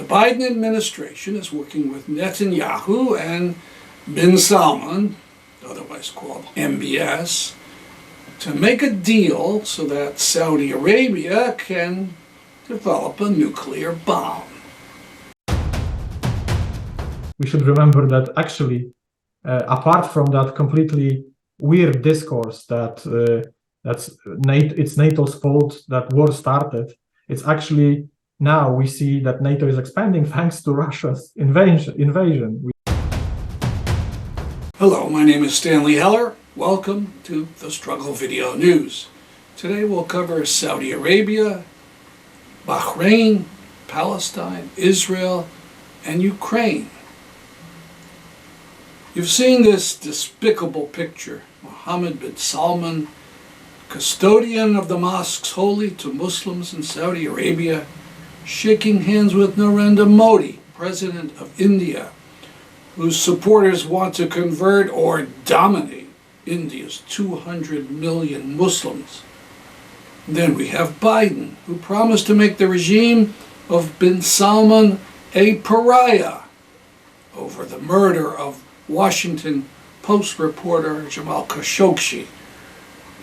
Biden administration is working with Netanyahu and bin Salman, otherwise called MBS, to make a deal so that Saudi Arabia can develop a nuclear bomb. We should remember that actually, apart from that completely weird discourse that it's NATO's fault that war started, it's actually now we see that NATO is expanding thanks to Russia's invasion. Hello, my name is Stanley Heller. Welcome to the Struggle Video News. Today we'll cover Saudi Arabia, Bahrain, Palestine, Israel, and Ukraine. You've seen this despicable picture. Mohammed bin Salman, custodian of the mosques holy to Muslims in Saudi Arabia, shaking hands with Narendra Modi, President of India, whose supporters want to convert or dominate India's 200 million Muslims. Then we have Biden, who promised to make the regime of bin Salman a pariah over the murder of Washington Post reporter Jamal Khashoggi.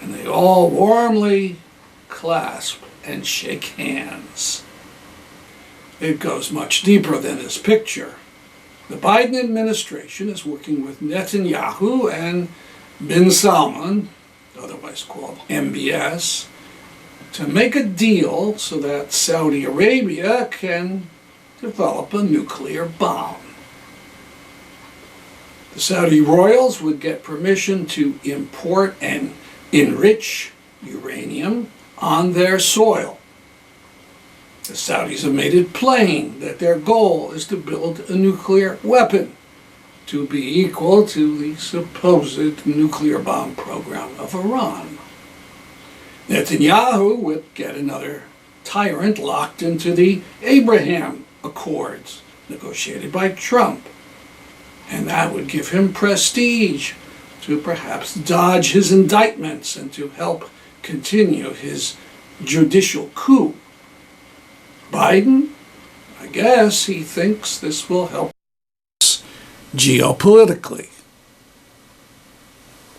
And they all warmly clasp and shake hands. It goes much deeper than this picture. The Biden administration is working with Netanyahu and bin Salman, otherwise called MBS, to make a deal so that Saudi Arabia can develop a nuclear bomb. The Saudi royals would get permission to import and enrich uranium on their soil. The Saudis have made it plain that their goal is to build a nuclear weapon to be equal to the supposed nuclear bomb program of Iran. Netanyahu would get another tyrant locked into the Abraham Accords negotiated by Trump. And that would give him prestige to perhaps dodge his indictments and to help continue his judicial coup. Biden, I guess he thinks this will help us geopolitically.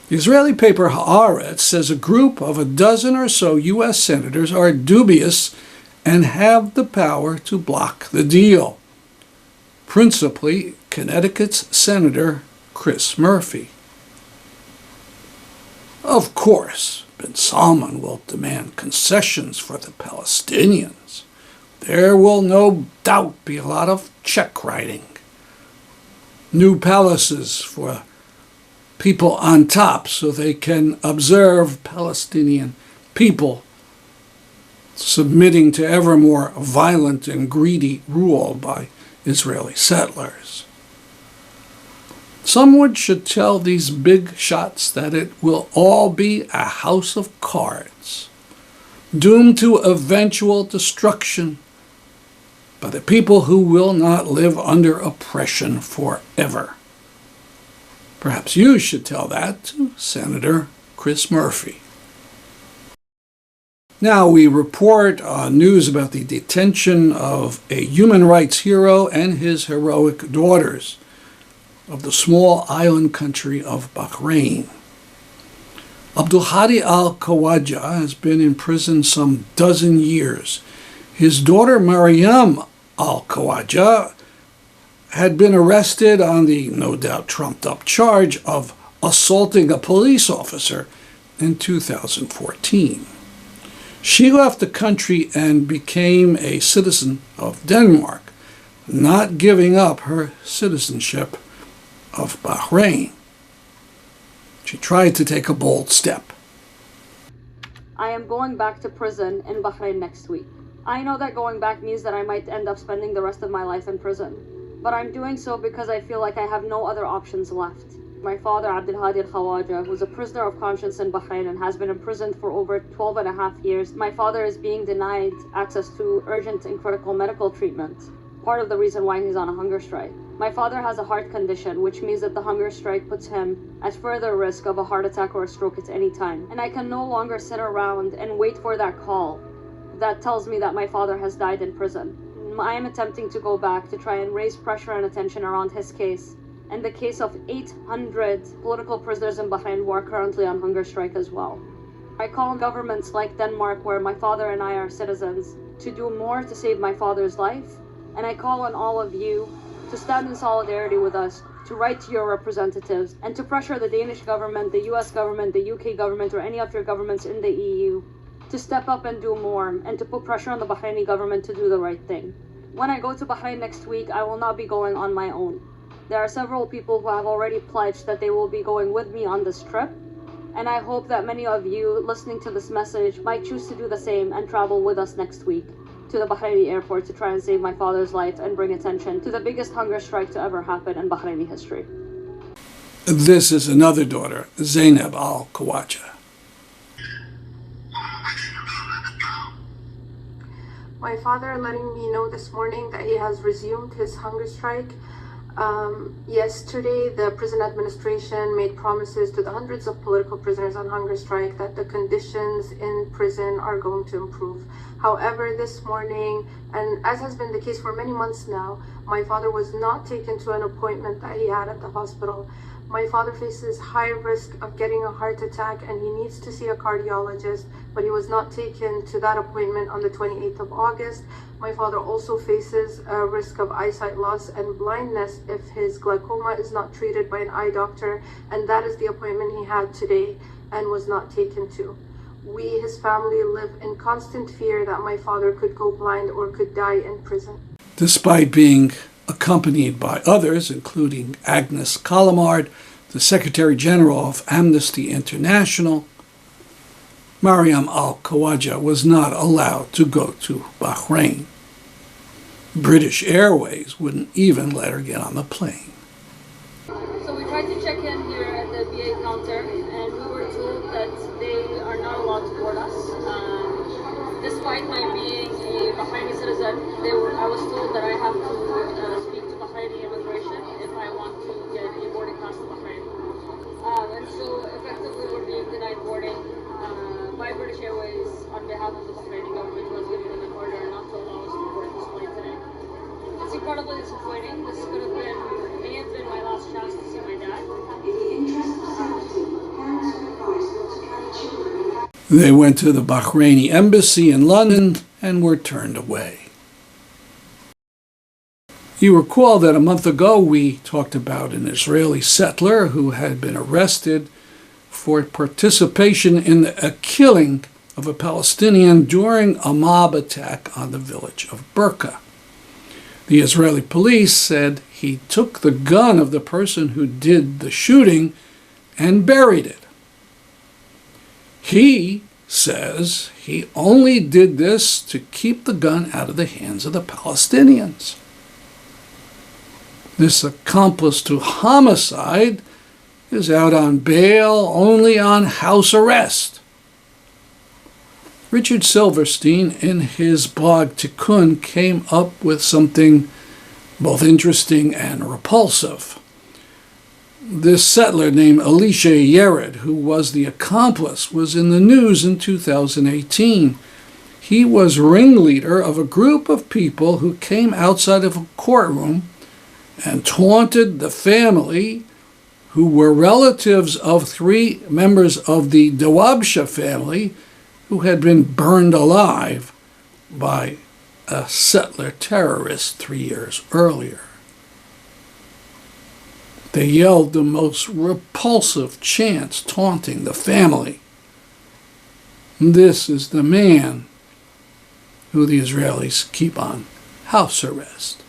The Israeli paper Haaretz says a group of a dozen or so U.S. senators are dubious and have the power to block the deal. Principally, Connecticut's Senator Chris Murphy. Of course, bin Salman will demand concessions for the Palestinians. There will no doubt be a lot of check writing. New palaces for people on top so they can observe Palestinian people submitting to ever more violent and greedy rule by Israeli settlers. Someone should tell these big shots that it will all be a house of cards, doomed to eventual destruction by the people who will not live under oppression forever. Perhaps you should tell that to Senator Chris Murphy. Now we report news about the detention of a human rights hero and his heroic daughters of the small island country of Bahrain. Abdulhadi al-Khawaja has been in prison some dozen years. His daughter Maryam al-Khawaja had been arrested on the no doubt trumped-up charge of assaulting a police officer in 2014. She left the country and became a citizen of Denmark, not giving up her citizenship of Bahrain. She tried to take a bold step. I am going back to prison in Bahrain next week. I know that going back means that I might end up spending the rest of my life in prison, but I'm doing so because I feel like I have no other options left. My father, Abdulhadi al-Khawaja, was a prisoner of conscience in Bahrain and has been imprisoned for over 12 and a half years. My father is being denied access to urgent and critical medical treatment, part of the reason why he's on a hunger strike. My father has a heart condition, which means that the hunger strike puts him at further risk of a heart attack or a stroke at any time. And I can no longer sit around and wait for that call that tells me that my father has died in prison. I am attempting to go back to try and raise pressure and attention around his case and the case of 800 political prisoners in Bahrain who are currently on hunger strike as well. I call on governments like Denmark, where my father and I are citizens, to do more to save my father's life, and I call on all of you to stand in solidarity with us, to write to your representatives, and to pressure the Danish government, the US government, the UK government, or any of your governments in the EU to step up and do more, and to put pressure on the Bahraini government to do the right thing. When I go to Bahrain next week, I will not be going on my own. There are several people who have already pledged that they will be going with me on this trip, and I hope that many of you listening to this message might choose to do the same and travel with us next week to the Bahraini airport to try and save my father's life and bring attention to the biggest hunger strike to ever happen in Bahraini history. This is another daughter, Zainab Al-Khawaja. My father letting me know this morning that he has resumed his hunger strike. Yesterday, the prison administration made promises to the hundreds of political prisoners on hunger strike that the conditions in prison are going to improve. However, this morning, and as has been the case for many months now, my father was not taken to an appointment that he had at the hospital. My father faces high risk of getting a heart attack and he needs to see a cardiologist, but he was not taken to that appointment on the 28th of August. My father also faces a risk of eyesight loss and blindness if his glaucoma is not treated by an eye doctor, and that is the appointment he had today and was not taken to. We, his family, live in constant fear that my father could go blind or could die in prison. Despite being accompanied by others, including Agnes Callamard, the Secretary General of Amnesty International, Mariam Al-Khawaja was not allowed to go to Bahrain. British Airways wouldn't even let her get on the plane. So we tried to check in here at the VA counter, and we were told that they are not allowed to board us. Despite my being a Bahraini citizen, I was told that I have to speak to Bahraini immigration if I want to get a boarding pass to Bahrain. And so effectively we're being denied boarding by British Airways on behalf of the Bahraini government, who has given them an order not to allow us to board this plane today. It's incredibly disappointing. This may have been my last chance to see my dad. They went to the Bahraini embassy in London and were turned away. You recall that a month ago we talked about an Israeli settler who had been arrested for participation in a killing of a Palestinian during a mob attack on the village of Burqa. The Israeli police said he took the gun of the person who did the shooting and buried it. He says he only did this to keep the gun out of the hands of the Palestinians. This accomplice to homicide is out on bail, only on house arrest. Richard Silverstein, in his blog Tikkun, came up with something both interesting and repulsive. This settler named Elisha Yered, who was the accomplice, was in the news in 2018. He was ringleader of a group of people who came outside of a courtroom and taunted the family, who were relatives of 3 members of the Dawabsha family who had been burned alive by a settler terrorist 3 years earlier. They yelled the most repulsive chants taunting the family. This is the man who the Israelis keep on house arrest.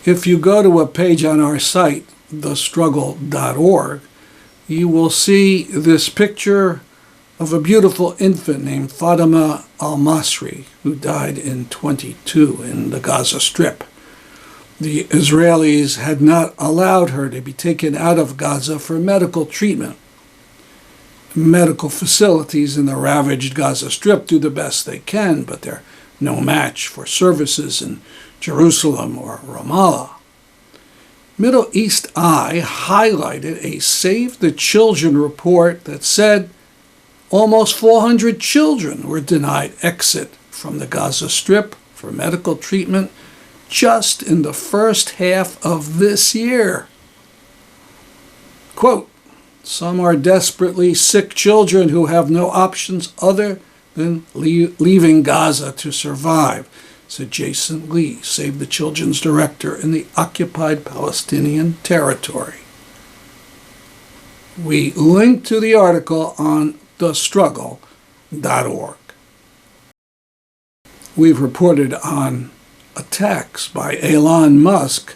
If you go to a page on our site, thestruggle.org, you will see this picture of a beautiful infant named Fatima al-Masri, who died in 22 in the Gaza Strip. The Israelis had not allowed her to be taken out of Gaza for medical treatment. Medical facilities in the ravaged Gaza Strip do the best they can, but they're no match for services in Jerusalem or Ramallah. Middle East Eye highlighted a Save the Children report that said almost 400 children were denied exit from the Gaza Strip for medical treatment just in the first half of this year. Quote, "Some are desperately sick children who have no options other than leaving Gaza to survive," said Jason Lee, Save the Children's director in the occupied Palestinian territory. We link to the article on thestruggle.org. We've reported on attacks by Elon Musk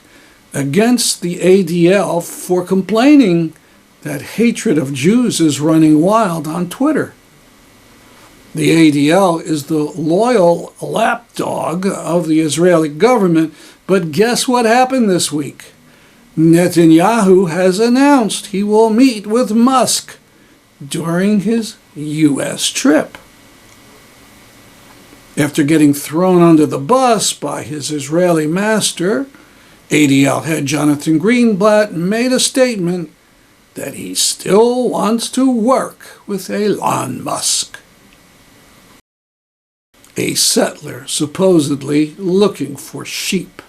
against the ADL for complaining that hatred of Jews is running wild on Twitter. The ADL is the loyal lapdog of the Israeli government, but guess what happened this week? Netanyahu has announced he will meet with Musk during his U.S. trip. After getting thrown under the bus by his Israeli master, ADL head Jonathan Greenblatt made a statement that he still wants to work with Elon Musk. A settler supposedly looking for sheep.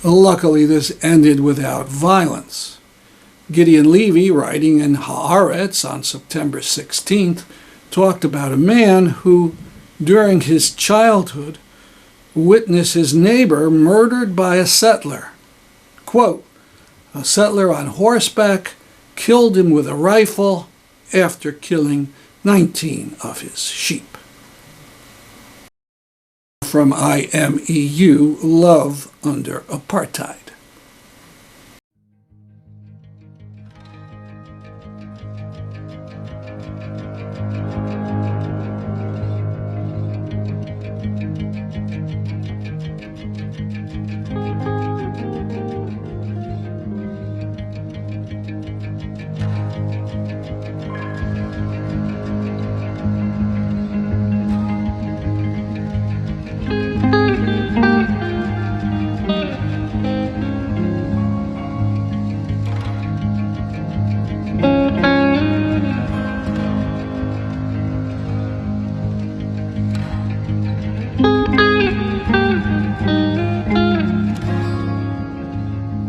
Luckily, this ended without violence. Gideon Levy, writing in Haaretz on September 16th, talked about a man who, during his childhood, witnessed his neighbor murdered by a settler. Quote, "A settler on horseback killed him with a rifle after killing 19 of his sheep." From IMEU, Love Under Apartheid.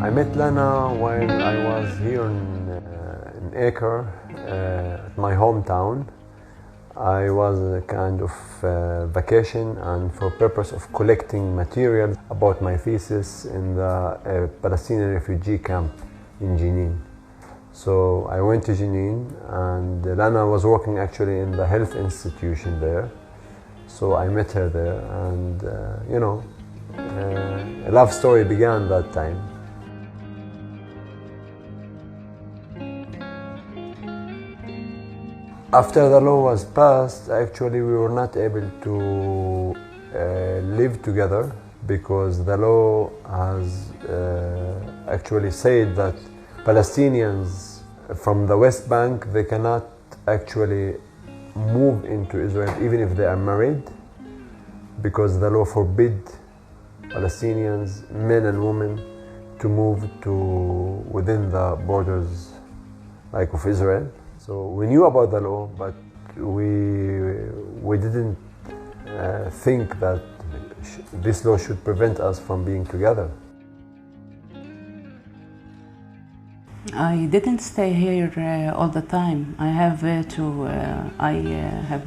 I met Lana while I was here in Acre, my hometown. I was a kind of vacation and for purpose of collecting material about my thesis in the Palestinian refugee camp in Jenin. So I went to Jenin, and Lana was working actually in the health institution there. So I met her there, and a love story began that time. After the law was passed, actually we were not able to live together because the law has actually said that Palestinians from the West Bank, they cannot actually move into Israel even if they are married, because the law forbids Palestinians, men and women, to move to within the borders like of Israel. So we knew about the law, but we didn't think that this law should prevent us from being together. I didn't stay here all the time. I have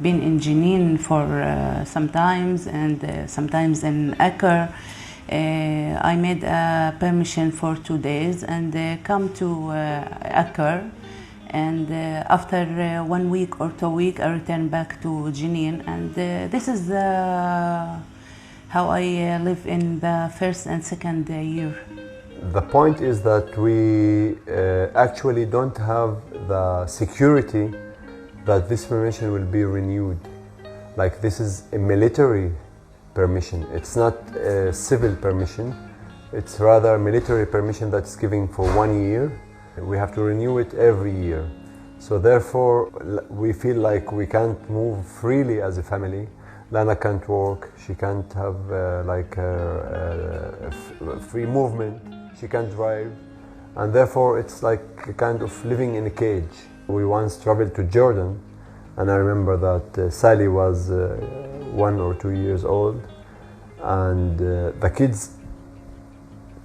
been in Jenin for sometimes, and sometimes in Acre. I made a permission for 2 days and come to Acre. And after 1 week or 2 weeks, I returned back to Jenin, and this is how I live in the first and second year. The point is that we actually don't have the security that this permission will be renewed. Like, this is a military permission. It's not a civil permission. It's rather a military permission that's given for 1 year. We have to renew it every year. So therefore, we feel like we can't move freely as a family. Lana can't work, she can't have free movement, she can't drive, and therefore it's like a kind of living in a cage. We once traveled to Jordan, and I remember that Sally was 1 or 2 years old, and the kids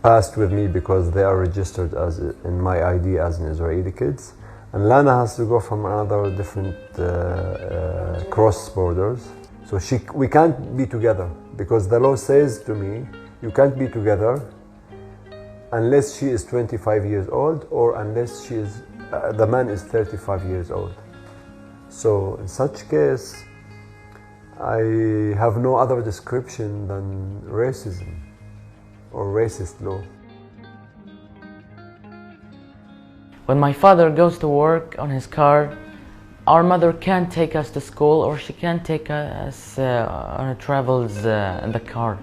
passed with me because they are registered as in my ID as an Israeli kids, and Lana has to go from another different cross borders. So we can't be together because the law says to me, you can't be together unless she is 25 years old or unless the man is 35 years old. So in such case, I have no other description than racism or racist law. When my father goes to work on his car, our mother can't take us to school, or she can't take us on our travels in the car.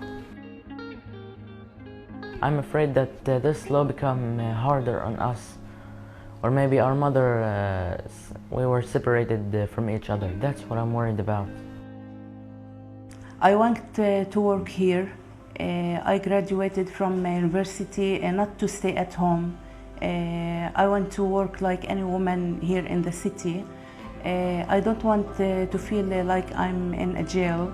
I'm afraid that this law become harder on us, or maybe our mother, we were separated from each other. That's what I'm worried about. I want to work here. I graduated from university not to stay at home. I want to work like any woman here in the city. I don't want to feel like I'm in a jail.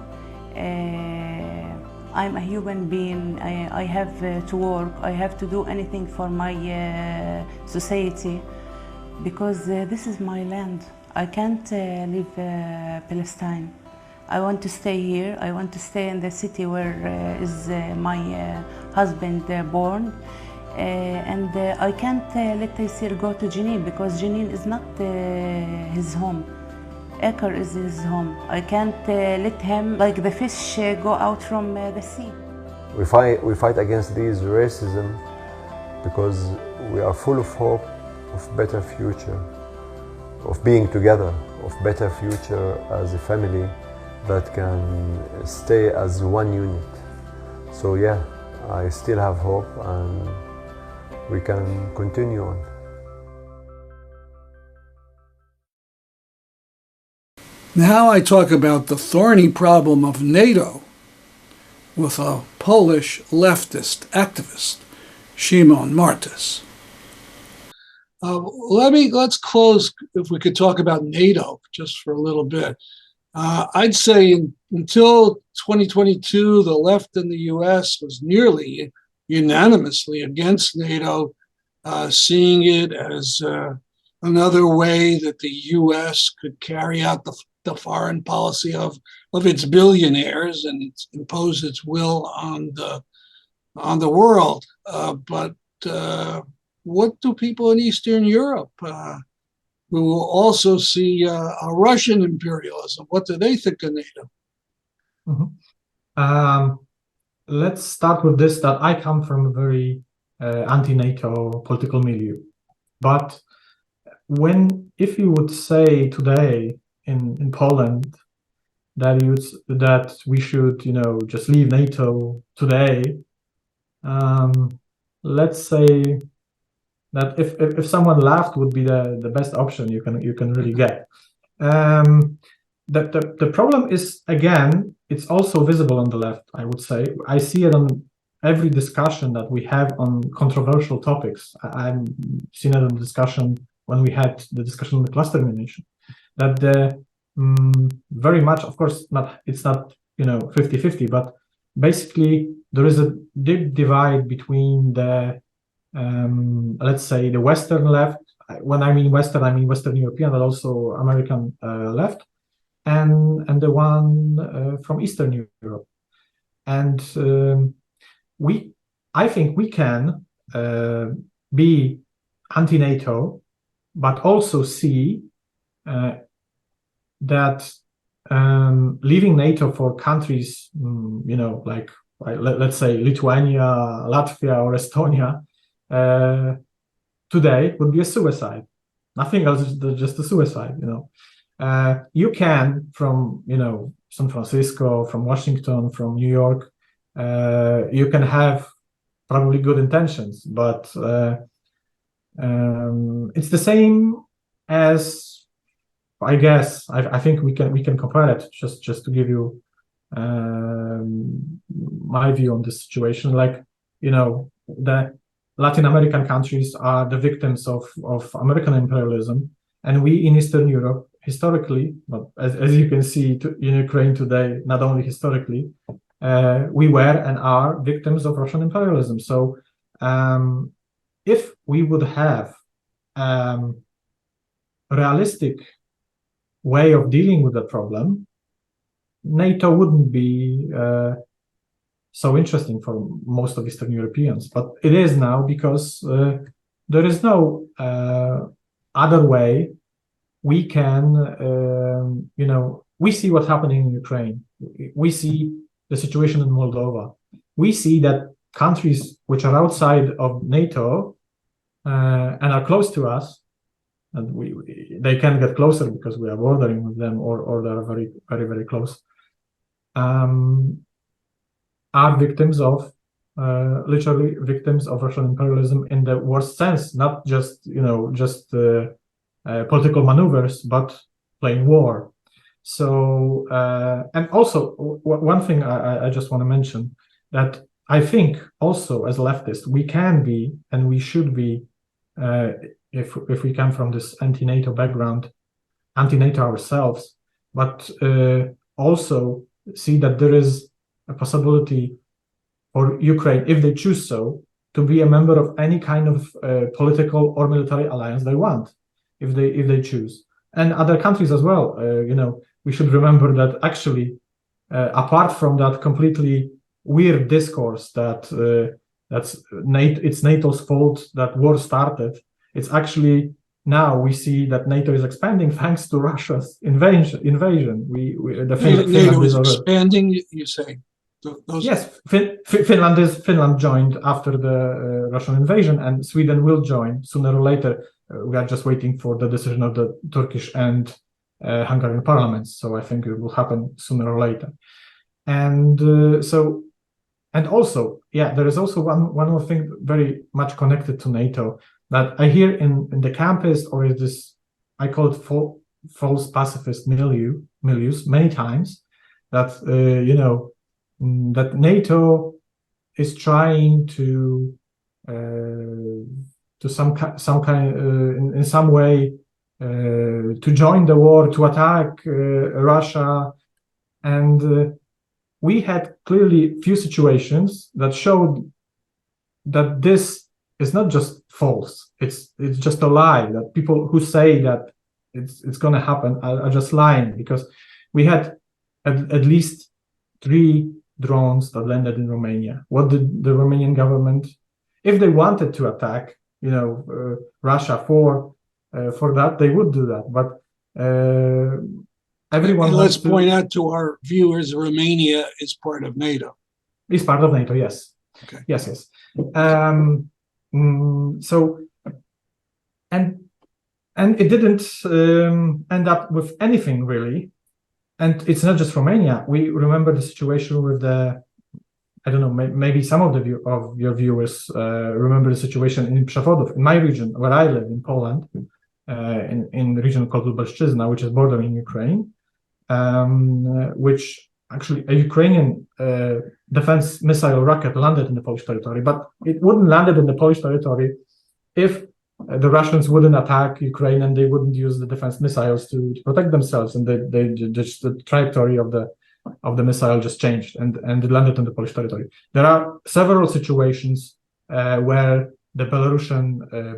I'm a human being. I have to work. I have to do anything for my society because this is my land. I can't leave Palestine. I want to stay here. I want to stay in the city where is my husband born. And I can't let Taysir go to Jenin because Jenin is not his home. Acre is his home. I can't let him, like the fish, go out from the sea. We fight against this racism because we are full of hope of better future, of being together, of better future as a family that can stay as one unit. So yeah, I still have hope and we can continue on. Now I talk about the thorny problem of NATO with a Polish leftist activist, Szymon Martis. Let's close, if we could talk about NATO just for a little bit. I'd say until 2022, the left in the US was nearly unanimously against NATO, seeing it as another way that the US could carry out the foreign policy of its billionaires and impose its will on the world. But what do people in Eastern Europe who will also see a Russian imperialism? What do they think of NATO? Mm-hmm. Let's start with this, that I come from a very anti-NATO political milieu. But if you would say today in Poland that we should, just leave NATO today, let's say that if someone laughed would be the best option you can really get. The problem is, again, it's also visible on the left, I would say. I see it on every discussion that we have on controversial topics. I've seen it in the discussion when we had the discussion on the cluster munition, that very much, of course, it's not 50-50, but basically there is a deep divide between the let's say the Western left. When I mean Western, I mean Western European, but also American left, and the one from Eastern Europe. And I think we can be anti-NATO, but also see that leaving NATO for countries, like let's say Lithuania, Latvia, or Estonia, today would be a suicide. nothing else, just a suicide. You can, from San Francisco, from Washington, from New York, you can have probably good intentions, but it's the same as, I guess, I think we can compare it, just to give you my view on this situation. Like, the Latin American countries are the victims of American imperialism, and we in Eastern Europe, historically, but as you can see in Ukraine today, not only historically, we were and are victims of Russian imperialism. So if we would have a realistic way of dealing with the problem, NATO wouldn't be so interesting for most of Eastern Europeans. But it is now, because there is no other way. We can, we see what's happening in Ukraine. We see the situation in Moldova. We see that countries which are outside of NATO and are close to us, and they can get closer because we are bordering with them, or they are very, very, very close, are victims of, literally victims of Russian imperialism in the worst sense, not just, political maneuvers, but plain war. So, and also one thing I just want to mention, that I think also as leftists, we can be, and we should be, if we come from this anti-NATO background, anti-NATO ourselves, but also see that there is a possibility for Ukraine, if they choose so, to be a member of any kind of political or military alliance they want, if they choose, and other countries as well. We should remember that actually, apart from that completely weird discourse that it's NATO's fault that war started, it's actually, now we see that NATO is expanding thanks to Russia's invasion. NATO is expanding, you say? Yes, Finland joined after the Russian invasion, and Sweden will join sooner or later. We are just waiting for the decision of the Turkish and Hungarian parliaments, so I think it will happen sooner or later. And and also, there is also one more thing very much connected to NATO that I hear in the campus, or is this, I call it false pacifist milieus many times, that that NATO is trying to some kind in some way to join the war, to attack Russia, and we had clearly few situations that showed that this is not just false; it's just a lie. That people who say that it's going to happen are just lying, because we had at least 3 drones that landed in Romania. What did the Romanian government, if they wanted to attack, Russia for that, they would do that. But everyone. And let's point out to our viewers, Romania is part of NATO. Is part of NATO, yes. Okay. Yes. So, and it didn't end up with anything really. And it's not just Romania. We remember the situation with I don't know, maybe some of your viewers remember the situation in Przewodów, in my region, where I live in Poland, in the region called Lubelszczyzna, which is bordering Ukraine, which actually a Ukrainian defense missile rocket landed in the Polish territory, but it wouldn't landed in the Polish territory if the Russians wouldn't attack Ukraine, and they wouldn't use the defense missiles to protect themselves, and they just, the trajectory of the missile just changed, and it landed on the Polish territory. There are several situations where the Belarusian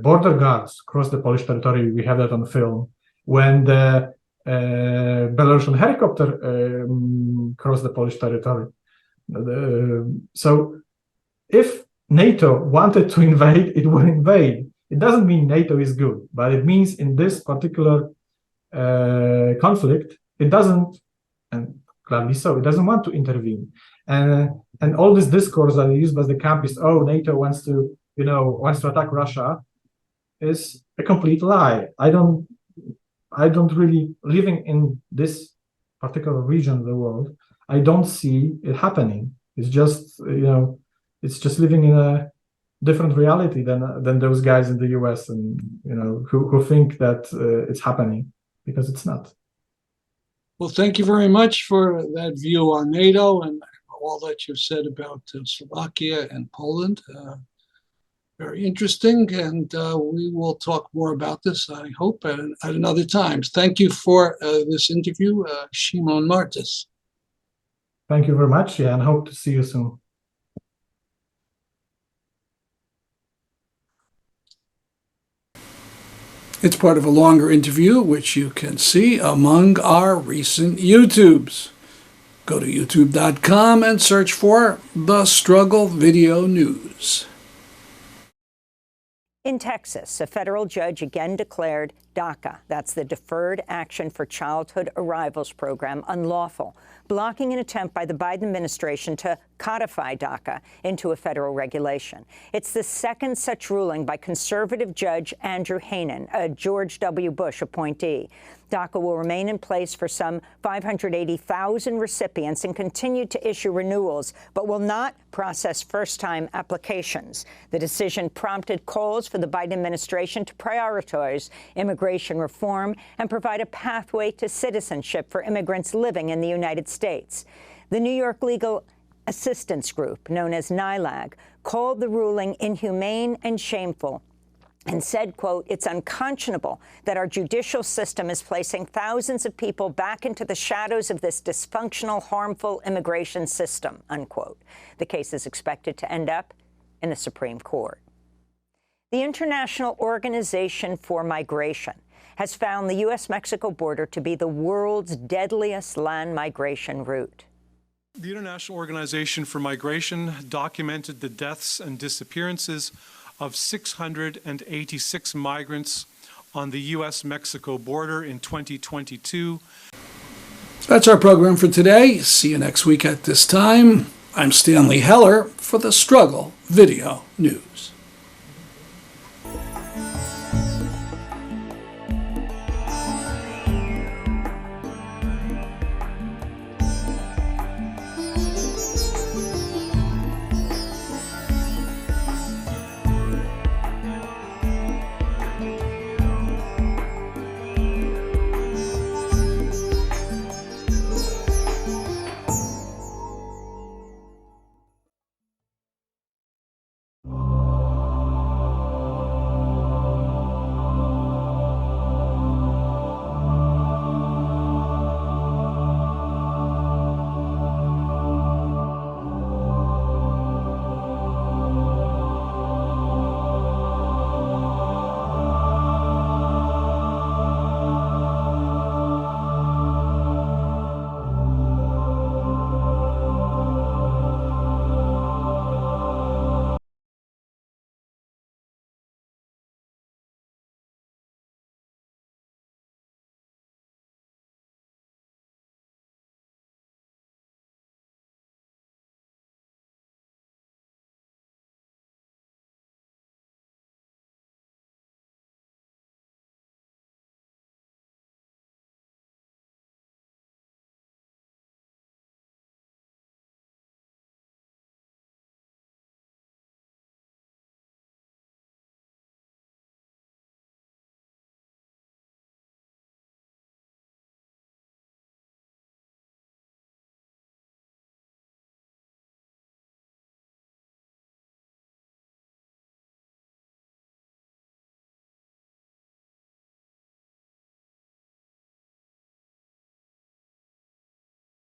border guards crossed the Polish territory. We have that on film, when the Belarusian helicopter crossed the Polish territory. So if NATO wanted to invade, it would invade. It doesn't mean NATO is good, but it means in this particular conflict, it doesn't, and gladly so, it doesn't want to intervene. And all this discourse that is used by the campists, NATO wants to attack Russia. is a complete lie. I don't really, living in this particular region of the world, I don't see it happening. It's just, it's just living in a different reality than those guys in the US and, who think that it's happening, because it's not. Well, thank you very much for that view on NATO and all that you've said about Slovakia and Poland. Very interesting, and we will talk more about this, I hope, at another time. Thank you for this interview, Shimon Martis. Thank you very much, and hope to see you soon. It's part of a longer interview, which you can see among our recent YouTubes. Go to youtube.com and search for The Struggle Video News. In Texas, a federal judge again declared DACA, that's the Deferred Action for Childhood Arrivals program, unlawful, blocking an attempt by the Biden administration to codify DACA into a federal regulation. It's the second such ruling by conservative Judge Andrew Hanen, a George W. Bush appointee. DACA will remain in place for some 580,000 recipients and continue to issue renewals, but will not process first-time applications. The decision prompted calls for the Biden administration to prioritize immigration reform and provide a pathway to citizenship for immigrants living in the United States. The New York Legal Assistance Group, known as NILAG, called the ruling inhumane and shameful and said, quote, "It's unconscionable that our judicial system is placing thousands of people back into the shadows of this dysfunctional, harmful immigration system," unquote. The case is expected to end up in the Supreme Court. The International Organization for Migration has found the U.S.-Mexico border to be the world's deadliest land migration route. The International Organization for Migration documented the deaths and disappearances of 686 migrants on the U.S.-Mexico border in 2022. That's our program for today. See you next week at this time. I'm Stanley Heller for the Struggle Video News.